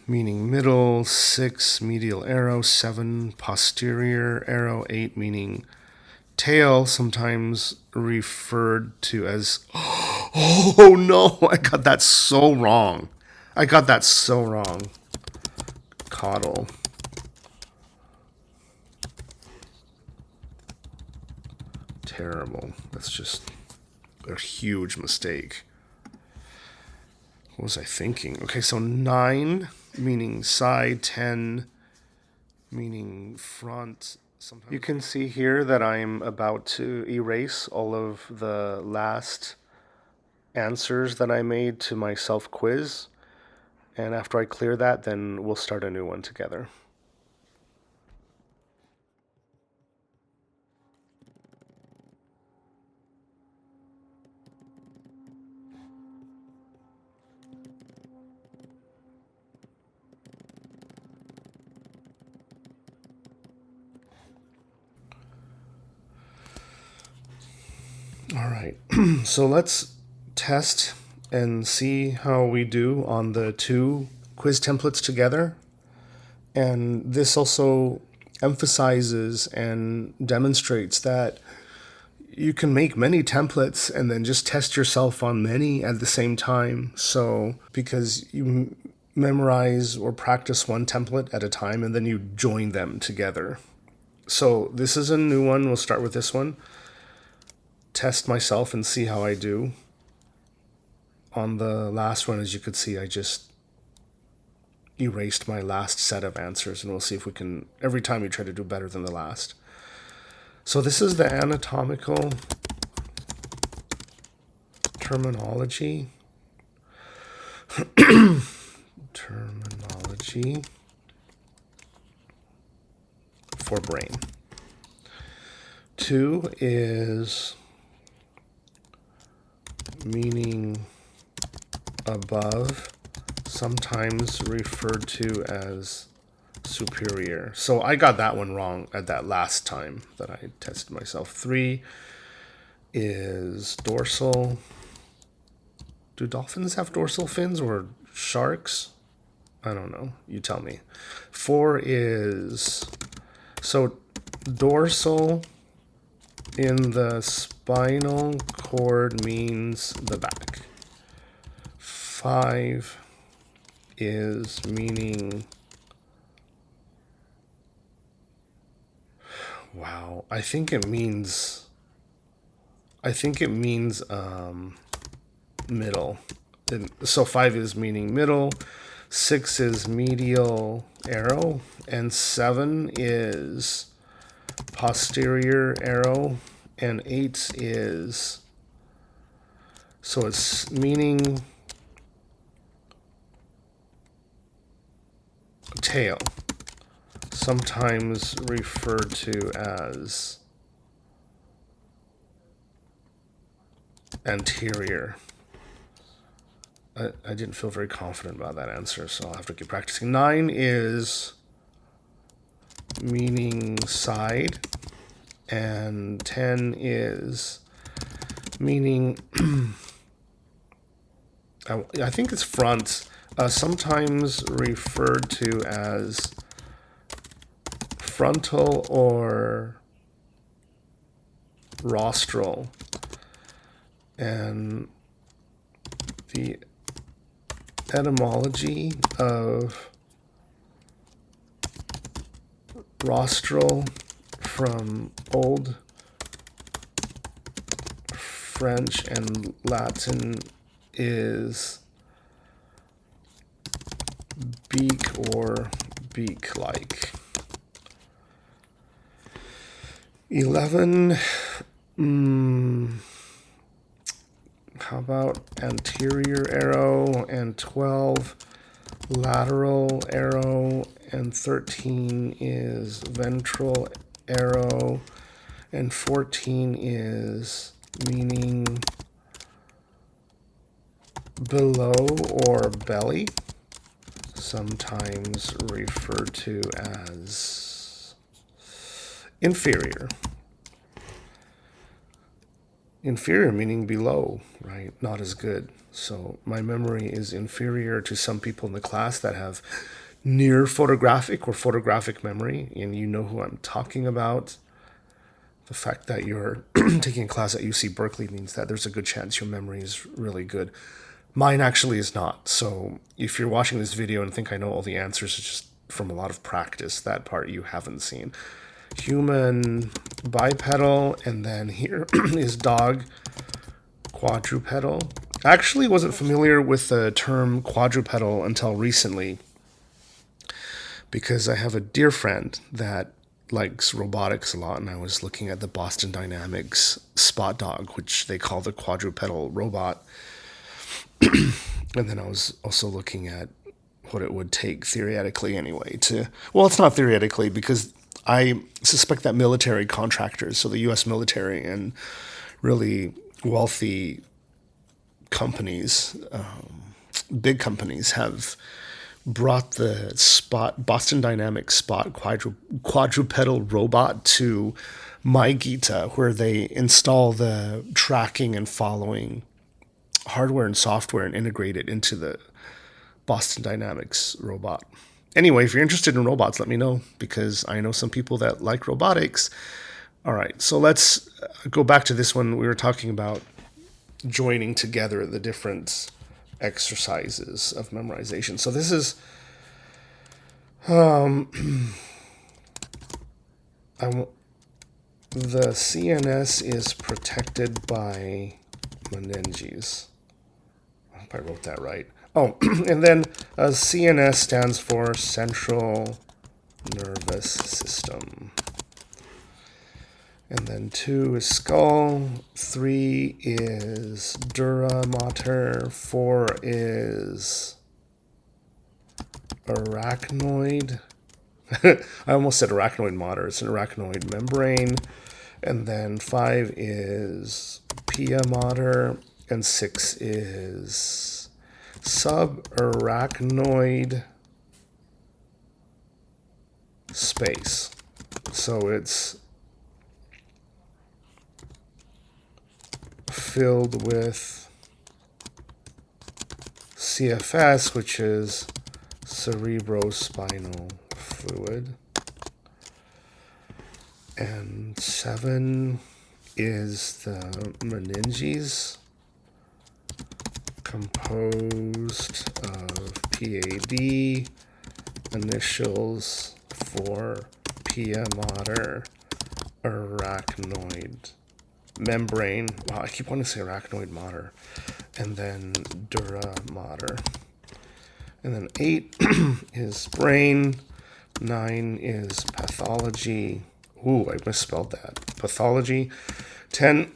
meaning middle, 6 medial arrow, 7 posterior arrow, 8 meaning tail, sometimes referred to as. Oh no, I got that so wrong. I got that so wrong. Caudal. Terrible. That's just a huge mistake. What was I thinking? Okay, so 9 meaning side, 10 meaning front. Sometimes you can see here that I'm about to erase all of the last answers that I made to my self quiz. And after I clear that, then we'll start a new one together. All right, so let's test and see how we do on the 2 quiz templates together. And this also emphasizes and demonstrates that you can make many templates and then just test yourself on many at the same time. So, because you memorize or practice one template at a time and then you join them together. So, this is a new one. We'll start with this one. Test myself and see how I do. On the last one, as you could see, I just erased my last set of answers, and we'll see if we can, every time we try to do better than the last. So this is the anatomical terminology. Terminology for brain. 2 is meaning above, sometimes referred to as superior. So I got that one wrong at that last time that I tested myself. 3 is dorsal. Do dolphins have dorsal fins or sharks? I don't know. You tell me. 4 is, so dorsal in the spinal cord means the back. 5 is meaning, wow, I think it means middle. So 5 is meaning middle, 6 is medial arrow, and 7 is posterior arrow, and 8 is, so it's meaning tail, sometimes referred to as anterior. I didn't feel very confident about that answer, so I'll have to keep practicing. 9 is meaning side, and 10 is meaning, I think it's front, sometimes referred to as frontal or rostral. And the etymology of rostral from Old French and Latin is beak or beak-like. 11, how about anterior arrow, and 12 lateral arrow, and 13 is ventral arrow, and 14 is meaning below or belly, sometimes referred to as inferior. inferior meaning below, right? Not as good. So my memory is inferior to some people in the class that have near photographic or photographic memory, and you know who I'm talking about. The fact that you're taking a class at UC Berkeley means that there's a good chance your memory is really good. Mine actually is not. So if you're watching this video and think I know all the answers, it's just from a lot of practice. That part you haven't seen. Human, bipedal, and then here is dog, quadrupedal. I actually wasn't familiar with the term quadrupedal until recently because I have a dear friend that likes robotics a lot, and I was looking at the Boston Dynamics Spot Dog, which they call the quadrupedal robot. And then I was also looking at what it would take theoretically anyway to, well, it's not theoretically because I suspect that military contractors, so the US military and really wealthy companies, big companies, have brought the Boston Dynamics Spot quadrupedal robot to MyGita, where they install the tracking and following hardware and software and integrate it into the Boston Dynamics robot. Anyway, if you're interested in robots, let me know because I know some people that like robotics. All right, so let's go back to this one. We were talking about joining together the different exercises of memorization. So this is the CNS is protected by meninges. I hope I wrote that right. Oh, and then CNS stands for Central Nervous System. And then 2 is skull, 3 is dura mater, 4 is arachnoid. I almost said arachnoid mater. It's an arachnoid membrane. And then 5 is pia mater, and 6 is subarachnoid space. So it's filled with CFS, which is cerebrospinal fluid. And 7 is the meninges, composed of PAD, initials for pia mater, arachnoid membrane. Wow, I keep wanting to say arachnoid mater. And then dura mater. And then 8 is brain. 9 is pathology. Ooh, I misspelled that. Pathology. 10.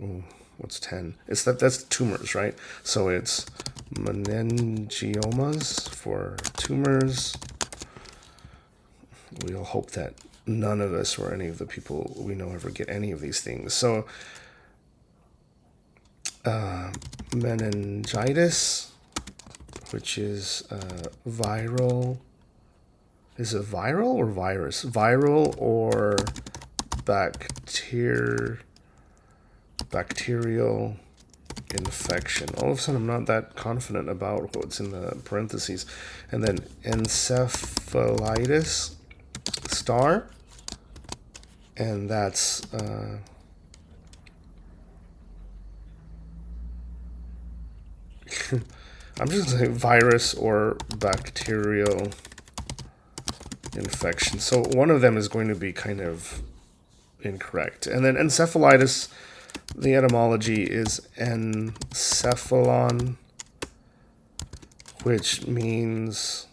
Ooh, what's 10? It's that's tumors, right? So it's meningiomas for tumors. We'll hope that none of us or any of the people we know ever get any of these things. So meningitis, which is viral. Is it viral or virus? Viral or bacterial infection. All of a sudden, I'm not that confident about what's in the parentheses. And then encephalitis, star. And that's I'm just going to say virus or bacterial infection. So one of them is going to be kind of incorrect. And then encephalitis, the etymology is encephalon, which means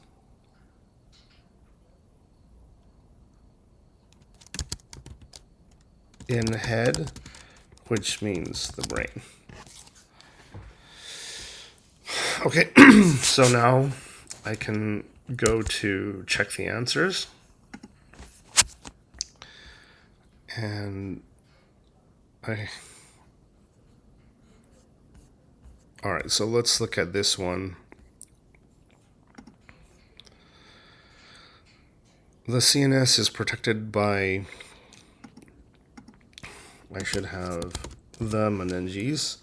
in head, which means the brain. Okay, so now I can go to check the answers. And all right, so let's look at this one. The CNS is protected by I should have the meninges.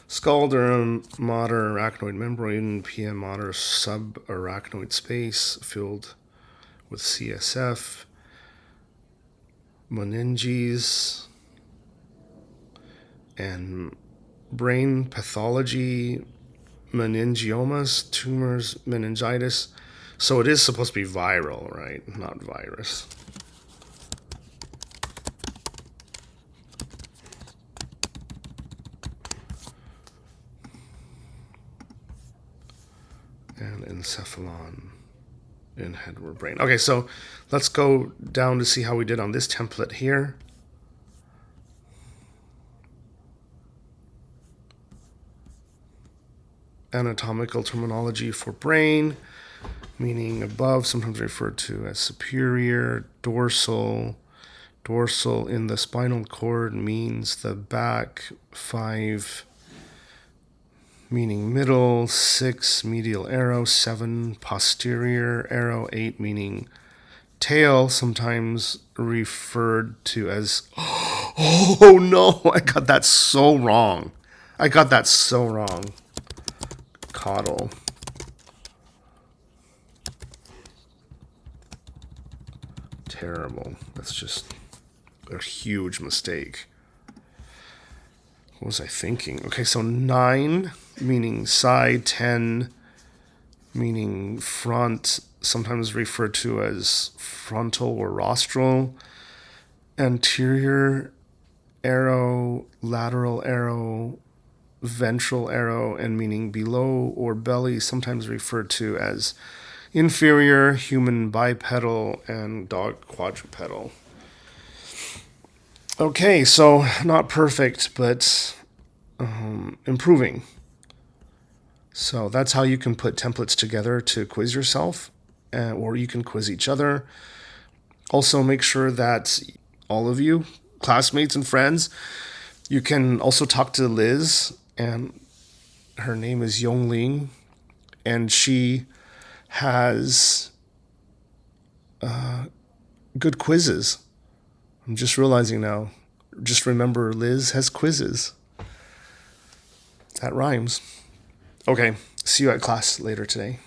Scalder, mater, arachnoid membrane, PM mater, subarachnoid space filled with CSF, meninges, and brain pathology, meningiomas, tumors, meningitis. So it is supposed to be viral, right? Not virus. And encephalon in head or brain. Okay, so let's go down to see how we did on this template here. Anatomical terminology for brain, meaning above, sometimes referred to as superior, dorsal. Dorsal in the spinal cord means the back, 5 meaning middle, 6 medial arrow, 7 posterior arrow, 8 meaning tail, sometimes referred to as oh no, I got that so wrong. Caudal. Terrible. That's just a huge mistake. What was I thinking? Okay, so 9 meaning side, 10 meaning front, sometimes referred to as frontal or rostral, anterior arrow, lateral arrow, ventral arrow, and meaning below or belly, sometimes referred to as inferior, human bipedal, and dog quadrupedal. Okay, so not perfect, but improving. So that's how you can put templates together to quiz yourself, or you can quiz each other. Also, make sure that all of you, classmates and friends, you can also talk to Liz, and her name is Yongling, and she has good quizzes. I'm just realizing now. Just remember, Liz has quizzes. That rhymes. Okay, see you at class later today.